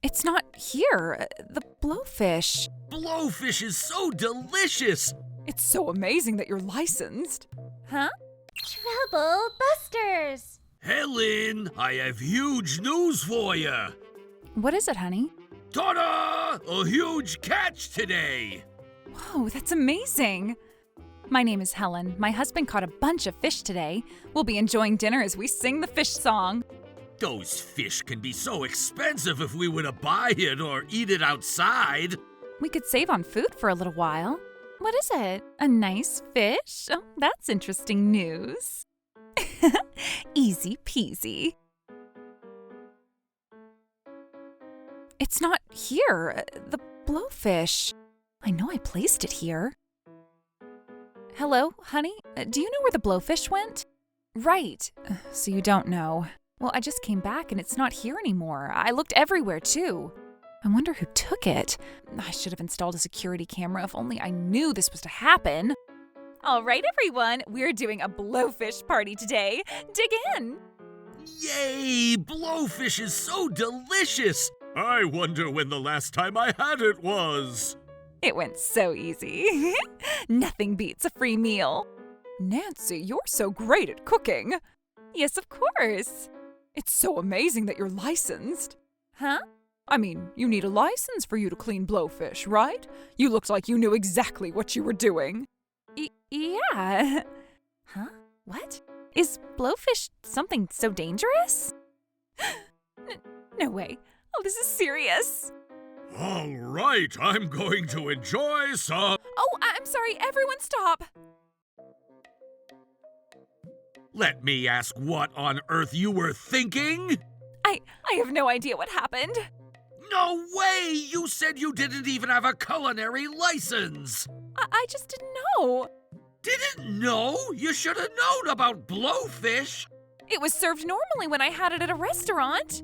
It's not here. The blowfish. Blowfish is so delicious! It's so amazing that you're licensed. Huh? Trouble Busters! Helen, I have huge news for you! What is it, honey? Ta-da! A huge catch today! Whoa, that's amazing. My name is Helen. My husband caught a bunch of fish today. We'll be enjoying dinner as we sing the fish song. Those fish can be so expensive if we were to buy it or eat it outside. We could save on food for a little while. What is it? A nice fish? Oh, that's interesting news. Easy peasy. It's not here. The blowfish. I know I placed it here. Hello, honey? Do you know where the blowfish went? Right. So you don't know. Well, I just came back and it's not here anymore. I looked everywhere too. I wonder who took it. I should have installed a security camera if only I knew this was to happen. All right, everyone, we're doing a blowfish party today. Dig in. Yay! Blowfish is so delicious! I wonder when the last time I had it was. It went so easy. Nothing beats a free meal. Nancy, you're so great at cooking. Yes, of course. It's so amazing that you're licensed. Huh? I mean, you need a license for you to clean blowfish, right? You looked like you knew exactly what you were doing. Yeah. Huh? What? Is blowfish something so dangerous? No way. Oh, this is serious. All right, I'm going to enjoy some... Oh, I'm sorry. Everyone stop. Let me ask what on earth you were thinking? I have no idea what happened. No way! You said you didn't even have a culinary license! I just didn't know. Didn't know? You should have known about blowfish! It was served normally when I had it at a restaurant.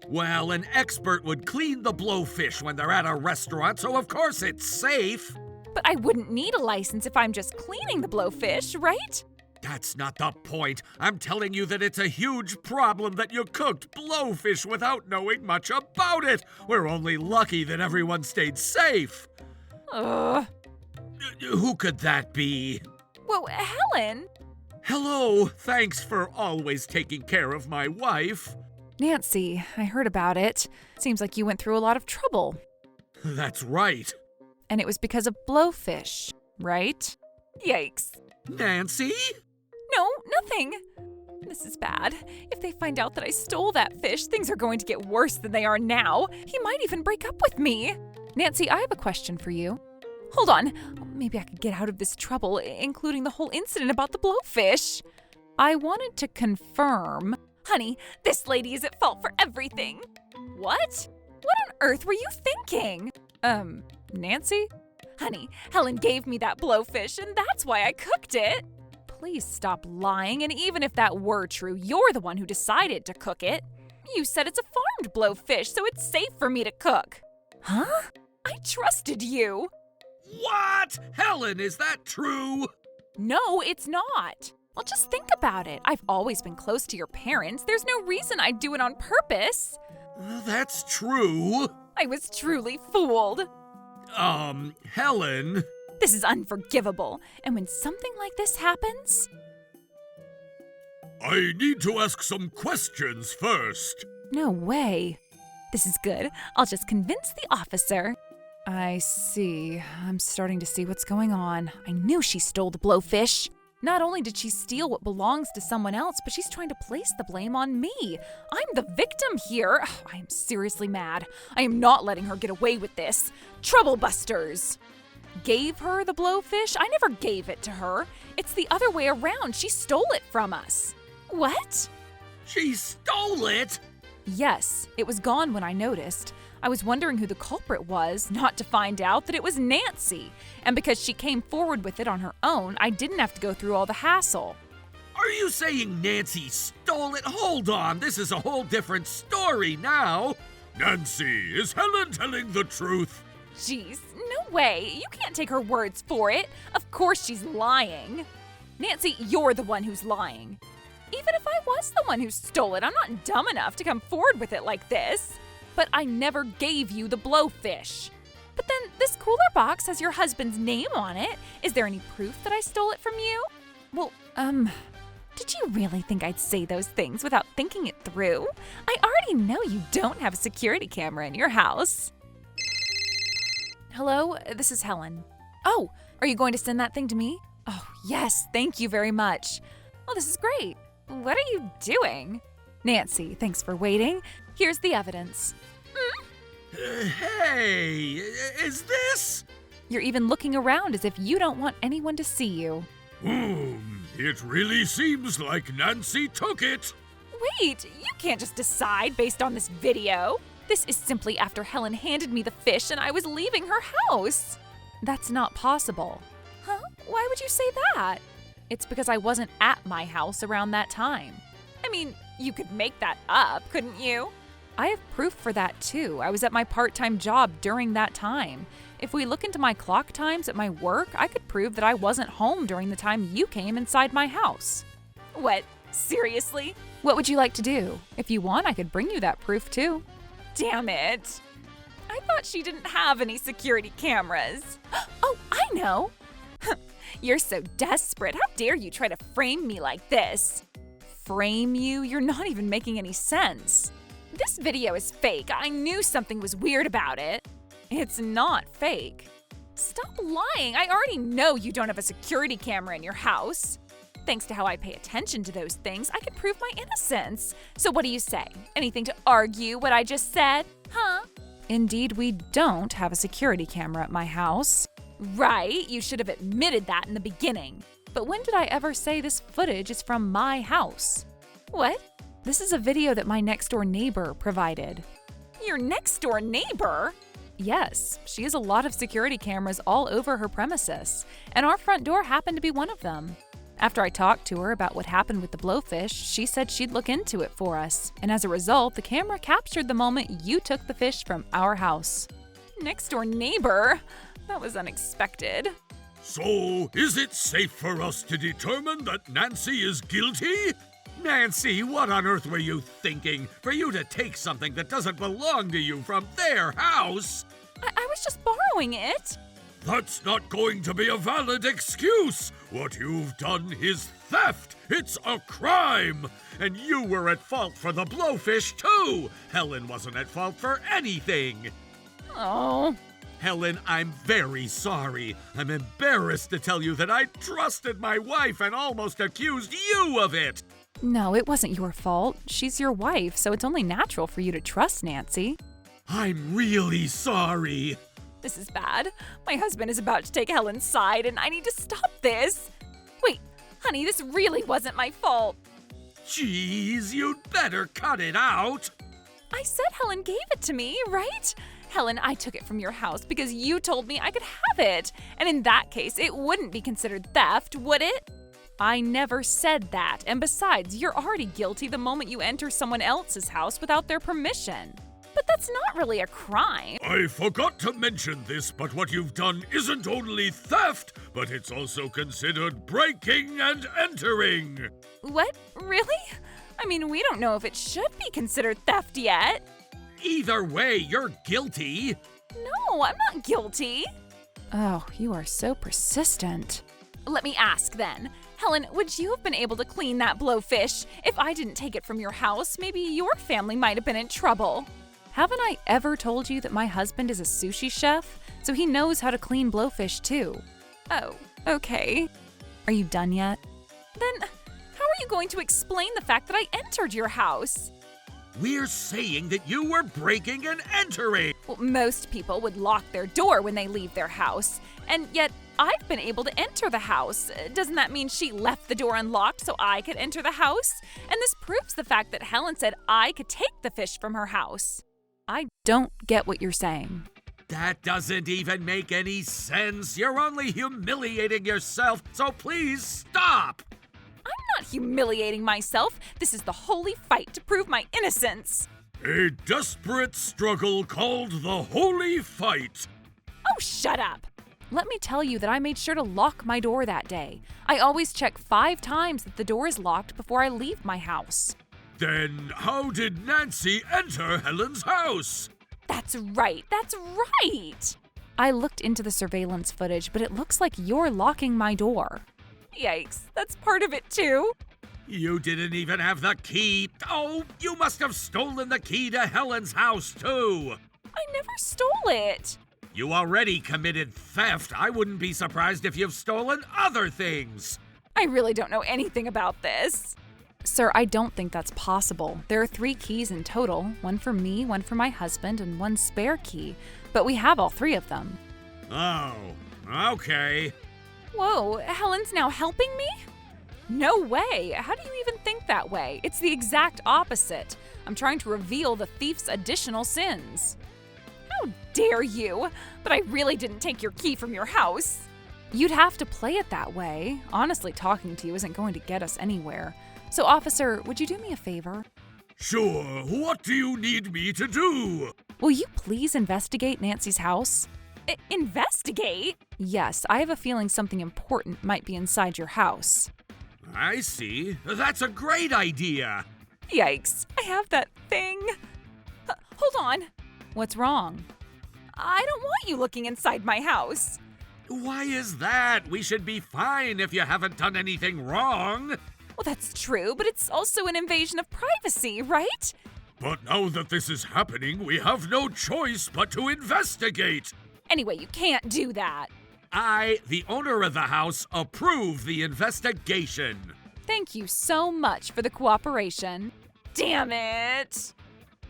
Well, an expert would clean the blowfish when they're at a restaurant, so of course it's safe. But I wouldn't need a license if I'm just cleaning the blowfish, right? That's not the point. I'm telling you that it's a huge problem that you cooked blowfish without knowing much about it. We're only lucky that everyone stayed safe. Who could that be? Well, Helen. Hello. Thanks for always taking care of my wife. Nancy, I heard about it. Seems like you went through a lot of trouble. That's right. And it was because of blowfish, right? Yikes. Nancy? No, nothing. This is bad. If they find out that I stole that fish, things are going to get worse than they are now. He might even break up with me. Nancy, I have a question for you. Hold on. Maybe I could get out of this trouble, including the whole incident about the blowfish. I wanted to confirm. Honey, this lady is at fault for everything. What? What on earth were you thinking? Nancy? Honey, Helen gave me that blowfish, and that's why I cooked it. Please stop lying, and even if that were true, you're the one who decided to cook it. You said it's a farmed blowfish, so it's safe for me to cook. Huh? I trusted you. What? Helen, is that true? No, it's not. Well, just think about it. I've always been close to your parents. There's no reason I'd do it on purpose. That's true. I was truly fooled. Helen... This is unforgivable. And when something like this happens... I need to ask some questions first. No way. This is good. I'll just convince the officer. I see. I'm starting to see what's going on. I knew she stole the blowfish. Not only did she steal what belongs to someone else, but she's trying to place the blame on me. I'm the victim here. I am seriously mad. I am not letting her get away with this. Trouble Busters. Gave her the blowfish? I never gave it to her. It's the other way around. She stole it from us. What? She stole it? Yes, it was gone when I noticed. I was wondering who the culprit was, not to find out that it was Nancy. And because she came forward with it on her own, I didn't have to go through all the hassle. Are you saying Nancy stole it? Hold on, this is a whole different story now. Nancy, is Helen telling the truth? Jeez, no way. You can't take her words for it. Of course she's lying. Nancy, you're the one who's lying. Even if I was the one who stole it, I'm not dumb enough to come forward with it like this. but I never gave you the blowfish. But then this cooler box has your husband's name on it. Is there any proof that I stole it from you? Well, did you really think I'd say those things without thinking it through? I already know you don't have a security camera in your house. Hello, this is Helen. Oh, are you going to send that thing to me? Oh, yes, thank you very much. Oh, this is great. What are you doing? Nancy, thanks for waiting. Here's the evidence. Hey, is this? You're even looking around as if you don't want anyone to see you. It really seems like Nancy took it. Wait, you can't just decide based on this video. This is simply after Helen handed me the fish and I was leaving her house. That's not possible. Huh? Why would you say that? It's because I wasn't at my house around that time. I mean, you could make that up, couldn't you? I have proof for that too. I was at my part-time job during that time. If we look into my clock times at my work, I could prove that I wasn't home during the time you came inside my house. What? Seriously? What would you like to do? If you want, I could bring you that proof too. Damn it. I thought she didn't have any security cameras. Oh, I know. You're so desperate. How dare you try to frame me like this? Frame you? You're not even making any sense. This video is fake. I knew something was weird about it. It's not fake. Stop lying. I already know you don't have a security camera in your house. Thanks to how I pay attention to those things, I can prove my innocence. So what do you say? Anything to argue what I just said? Huh? Indeed, we don't have a security camera at my house. Right, you should have admitted that in the beginning. But when did I ever say this footage is from my house? What? This is a video that my next-door neighbor provided. Your next-door neighbor? Yes, she has a lot of security cameras all over her premises, and our front door happened to be one of them. After I talked to her about what happened with the blowfish, she said she'd look into it for us, and as a result, the camera captured the moment you took the fish from our house. Next-door neighbor? That was unexpected. So, is it safe for us to determine that Nancy is guilty? Nancy, what on earth were you thinking? For you to take something that doesn't belong to you from their house? I was just borrowing it. That's not going to be a valid excuse. What you've done is theft. It's a crime. And you were at fault for the blowfish, too. Helen wasn't at fault for anything. Oh. Helen, I'm very sorry. I'm embarrassed to tell you that I trusted my wife and almost accused you of it. No, it wasn't your fault. She's your wife, so it's only natural for you to trust Nancy. I'm really sorry. This is bad. My husband is about to take Helen's side, and I need to stop this. Wait, honey, this really wasn't my fault. Jeez, you'd better cut it out. I said Helen gave it to me, right? Helen, I took it from your house because you told me I could have it. And in that case, it wouldn't be considered theft, would it? I never said that. And besides, you're already guilty the moment you enter someone else's house without their permission. But that's not really a crime. I forgot to mention this, but what you've done isn't only theft, but it's also considered breaking and entering. What? Really? I mean, we don't know if it should be considered theft yet. Either way, you're guilty. No, I'm not guilty. Oh, you are so persistent. Let me ask then. Helen, would you have been able to clean that blowfish? If I didn't take it from your house, maybe your family might have been in trouble. Haven't I ever told you that my husband is a sushi chef? So he knows how to clean blowfish too. Oh, okay. Are you done yet? Then, how are you going to explain the fact that I entered your house? We're saying that you were breaking and entering. Well, most people would lock their door when they leave their house, and yet I've been able to enter the house. Doesn't that mean she left the door unlocked so I could enter the house? And this proves the fact that Helen said I could take the fish from her house. I don't get what you're saying. That doesn't even make any sense. You're only humiliating yourself, so please stop. I'm not humiliating myself. This is the holy fight to prove my innocence. A desperate struggle called the holy fight. Oh, shut up. Let me tell you that I made sure to lock my door that day. I always check 5 times that the door is locked before I leave my house. Then how did Nancy enter Helen's house? That's right, that's right! I looked into the surveillance footage, but it looks like you're locking my door. Yikes, that's part of it too. You didn't even have the key. Oh, you must have stolen the key to Helen's house, too. I never stole it. You already committed theft. I wouldn't be surprised if you've stolen other things. I really don't know anything about this. Sir, I don't think that's possible. There are 3 keys in total, one for me, one for my husband, and one spare key. But we have all 3 of them. Oh, okay. Whoa, Helen's now helping me? No way! How do you even think that way? It's the exact opposite. I'm trying to reveal the thief's additional sins. How dare you! But I really didn't take your key from your house. You'd have to play it that way. Honestly, talking to you isn't going to get us anywhere. So, officer, would you do me a favor? Sure, what do you need me to do? Will you please investigate Nancy's house? Investigate? Yes, I have a feeling something important might be inside your house. I see. That's a great idea. Yikes, I have that thing. Hold on. What's wrong? I don't want you looking inside my house. Why is that? We should be fine if you haven't done anything wrong. Well, that's true, but it's also an invasion of privacy, right? But now that this is happening, we have no choice but to investigate. Anyway, you can't do that. I, the owner of the house, approve the investigation. Thank you so much for the cooperation. Damn it!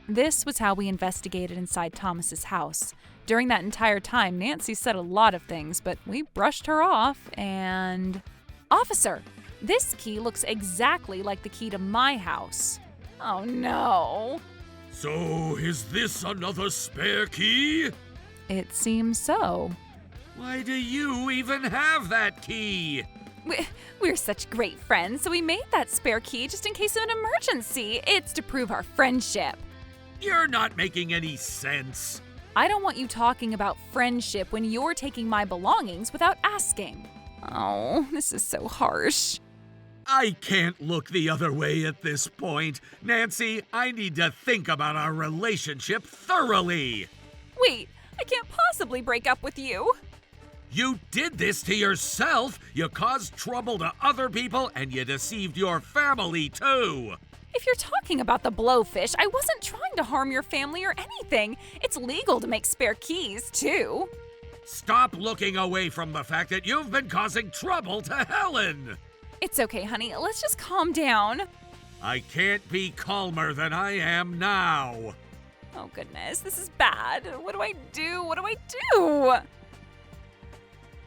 This was how we investigated inside Thomas's house. During that entire time, Nancy said a lot of things, but we brushed her off and... Officer, this key looks exactly like the key to my house. Oh no. So, is this another spare key? It seems so. Why do you even have that key? We're such great friends, so we made that spare key just in case of an emergency. It's to prove our friendship. You're not making any sense. I don't want you talking about friendship when you're taking my belongings without asking. Oh, this is so harsh. I can't look the other way at this point. Nancy, I need to think about our relationship thoroughly. Wait, I can't possibly break up with you. You did this to yourself. You caused trouble to other people, and you deceived your family, too. If you're talking about the blowfish, I wasn't trying to harm your family or anything. It's legal to make spare keys, too. Stop looking away from the fact that you've been causing trouble to Helen. It's okay, honey. Let's just calm down. I can't be calmer than I am now. Oh, goodness. This is bad. What do I do? What do I do?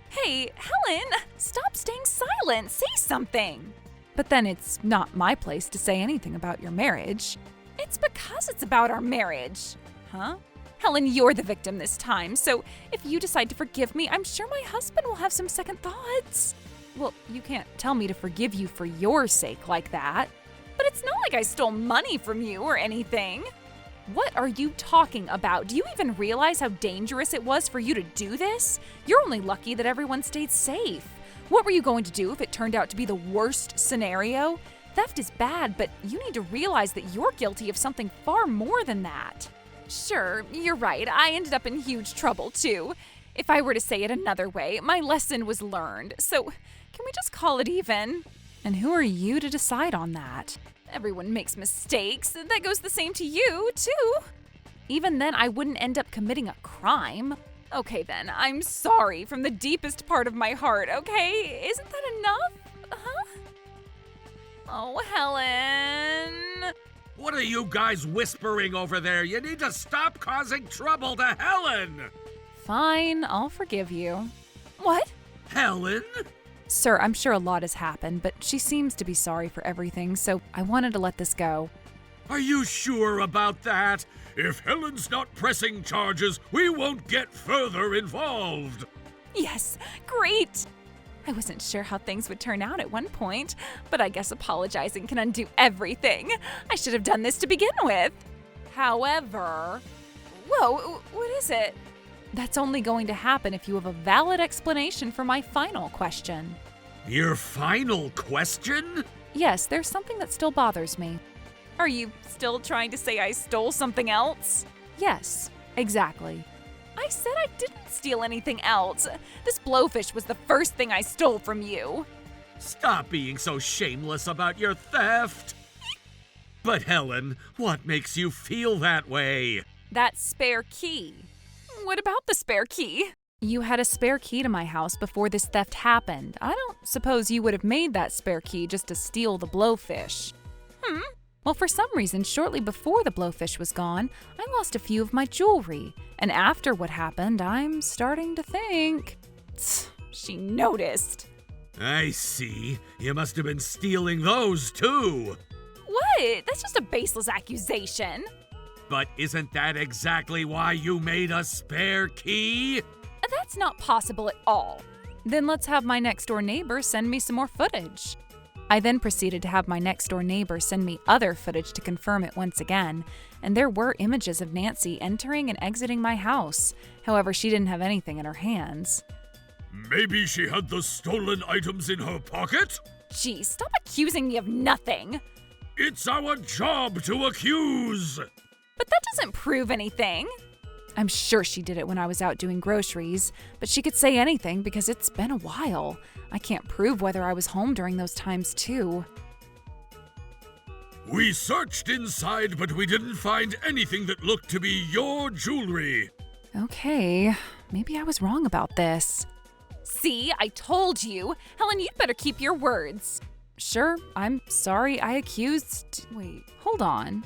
Hey, Helen, stop staying silent. Say something. But then it's not my place to say anything about your marriage. It's because it's about our marriage. Huh? Helen, you're the victim this time, so if you decide to forgive me, I'm sure my husband will have some second thoughts. Well, you can't tell me to forgive you for your sake like that. But it's not like I stole money from you or anything. What are you talking about? Do you even realize how dangerous it was for you to do this? You're only lucky that everyone stayed safe. What were you going to do if it turned out to be the worst scenario? Theft is bad, but you need to realize that you're guilty of something far more than that. Sure, you're right. I ended up in huge trouble, too. If I were to say it another way, my lesson was learned. So, can we just call it even? And who are you to decide on that? Everyone makes mistakes. That goes the same to you, too. Even then, I wouldn't end up committing a crime. Okay, then. I'm sorry from the deepest part of my heart, okay? Isn't that enough? Huh? Oh, Helen. What are you guys whispering over there? You need to stop causing trouble to Helen. Fine, I'll forgive you. What? Helen? Sir, I'm sure a lot has happened, but she seems to be sorry for everything, so I wanted to let this go. Are you sure about that? If Helen's not pressing charges, we won't get further involved. Yes, great! I wasn't sure how things would turn out at one point, but I guess apologizing can undo everything. I should have done this to begin with. However... Whoa, what is it? That's only going to happen if you have a valid explanation for my final question. Your final question? Yes, there's something that still bothers me. Are you still trying to say I stole something else? Yes, exactly. I said I didn't steal anything else. This blowfish was the first thing I stole from you. Stop being so shameless about your theft. But Helen, what makes you feel that way? That spare key. What about the spare key? You had a spare key to my house before this theft happened. I don't suppose you would have made that spare key just to steal the blowfish. Well, for some reason, shortly before the blowfish was gone, I lost a few of my jewelry. And after what happened, I'm starting to think... She noticed. I see. You must have been stealing those too. What? That's just a baseless accusation. But isn't that exactly why you made a spare key? That's not possible at all. Then let's have my next door neighbor send me some more footage. I then proceeded to have my next door neighbor send me other footage to confirm it once again, and there were images of Nancy entering and exiting my house. However, she didn't have anything in her hands. Maybe she had the stolen items in her pocket? Geez, stop accusing me of nothing. It's our job to accuse. But that doesn't prove anything. I'm sure she did it when I was out doing groceries, but she could say anything because it's been a while. I can't prove whether I was home during those times too. We searched inside, but we didn't find anything that looked to be your jewelry. Okay, maybe I was wrong about this. See, I told you. Helen, you'd better keep your words. Sure, I'm sorry I accused... Wait, hold on.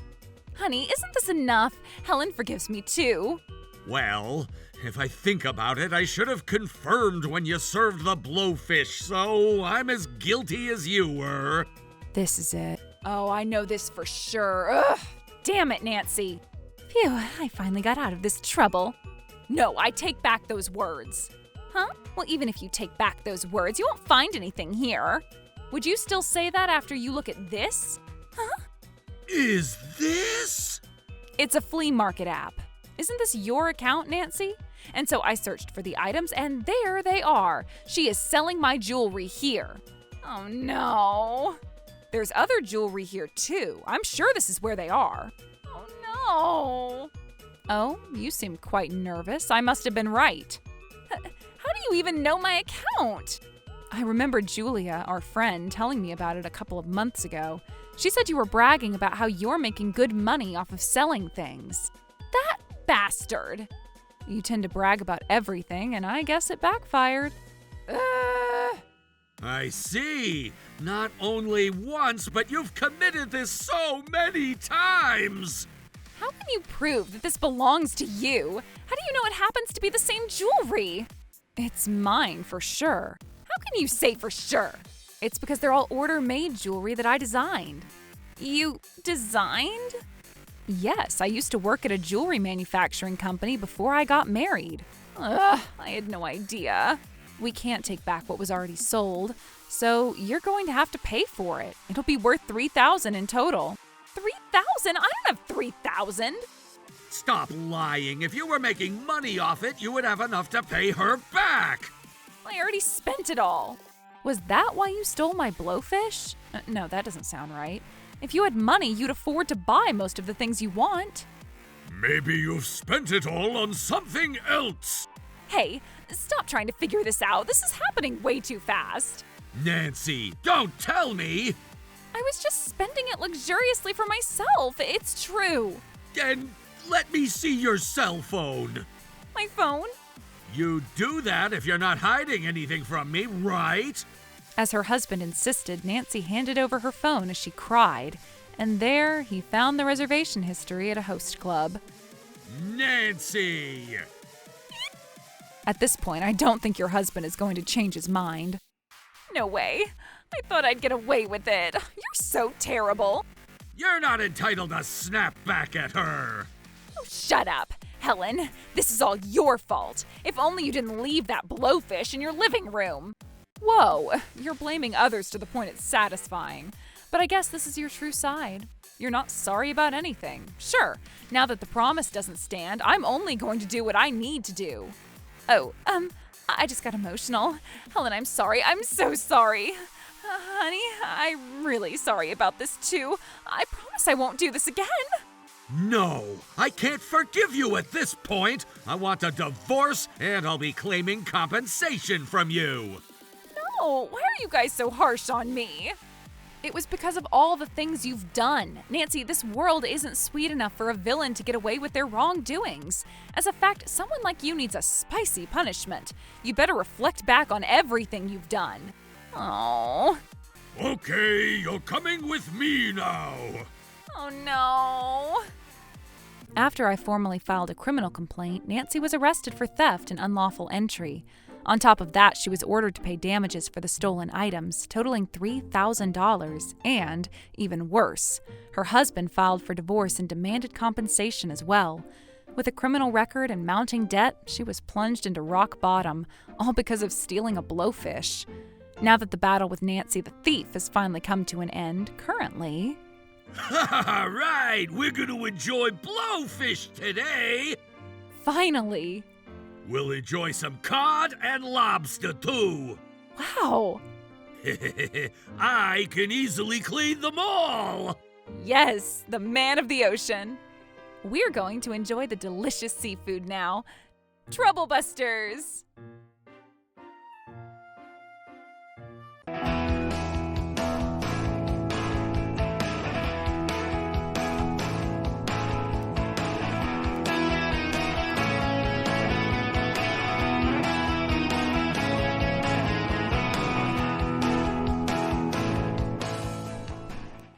Honey, isn't this enough? Helen forgives me too. Well, if I think about it, I should have confirmed when you served the blowfish, so I'm as guilty as you were. This is it. Oh, I know this for sure. Ugh! Damn it, Nancy. Phew, I finally got out of this trouble. No, I take back those words. Huh? Well, even if you take back those words, you won't find anything here. Would you still say that after you look at this? Huh? Is this? It's a flea market app. Isn't this your account, Nancy? And so I searched for the items, and there they are. She is selling my jewelry here. Oh no. There's other jewelry here too. I'm sure this is where they are. Oh no. Oh, you seem quite nervous. I must have been right. How do you even know my account? I remember Julia, our friend, telling me about it a couple of months ago. She said you were bragging about how you're making good money off of selling things. That bastard! You tend to brag about everything, and I guess it backfired. I see. Not only once, but you've committed this so many times. How can you prove that this belongs to you? How do you know it happens to be the same jewelry? It's mine for sure. How can you say for sure? It's because they're all order-made jewelry that I designed. You designed? Yes, I used to work at a jewelry manufacturing company before I got married. Ugh, I had no idea. We can't take back what was already sold, so you're going to have to pay for it. It'll be worth $3,000 in total. $3,000? I don't have $3,000. Stop lying. If you were making money off it, you would have enough to pay her back. I already spent it all. Was that why you stole my blowfish? No, that doesn't sound right. If you had money, you'd afford to buy most of the things you want. Maybe you've spent it all on something else. Hey, stop trying to figure this out. This is happening way too fast. Nancy, don't tell me. I was just spending it luxuriously for myself. It's true. Then let me see your cell phone. My phone? You do that if you're not hiding anything from me, right? As her husband insisted, Nancy handed over her phone as she cried, and there he found the reservation history at a host club. Nancy! At this point, I don't think your husband is going to change his mind. No way. I thought I'd get away with it. You're so terrible. You're not entitled to snap back at her. Oh, shut up. Helen, this is all your fault. If only you didn't leave that blowfish in your living room. Whoa, you're blaming others to the point it's satisfying. But I guess this is your true side. You're not sorry about anything. Sure, now that the promise doesn't stand, I'm only going to do what I need to do. Oh, I just got emotional. Helen, I'm sorry. I'm so sorry. Honey, I'm really sorry about this too. I promise I won't do this again. No, I can't forgive you at this point. I want a divorce, and I'll be claiming compensation from you. No, why are you guys so harsh on me? It was because of all the things you've done. Nancy, this world isn't sweet enough for a villain to get away with their wrongdoings. As a fact, someone like you needs a spicy punishment. You better reflect back on everything you've done. Oh. Okay, you're coming with me now. Oh no. After I formally filed a criminal complaint, Nancy was arrested for theft and unlawful entry. On top of that, she was ordered to pay damages for the stolen items, totaling $3,000, and, even worse, her husband filed for divorce and demanded compensation as well. With a criminal record and mounting debt, she was plunged into rock bottom, all because of stealing a blowfish. Now that the battle with Nancy the thief has finally come to an end, currently... Right, we're gonna enjoy blowfish today. Finally! We'll enjoy some cod and lobster too. Wow! I can easily clean them all. Yes, the man of the ocean. We're going to enjoy the delicious seafood now. Troublebusters!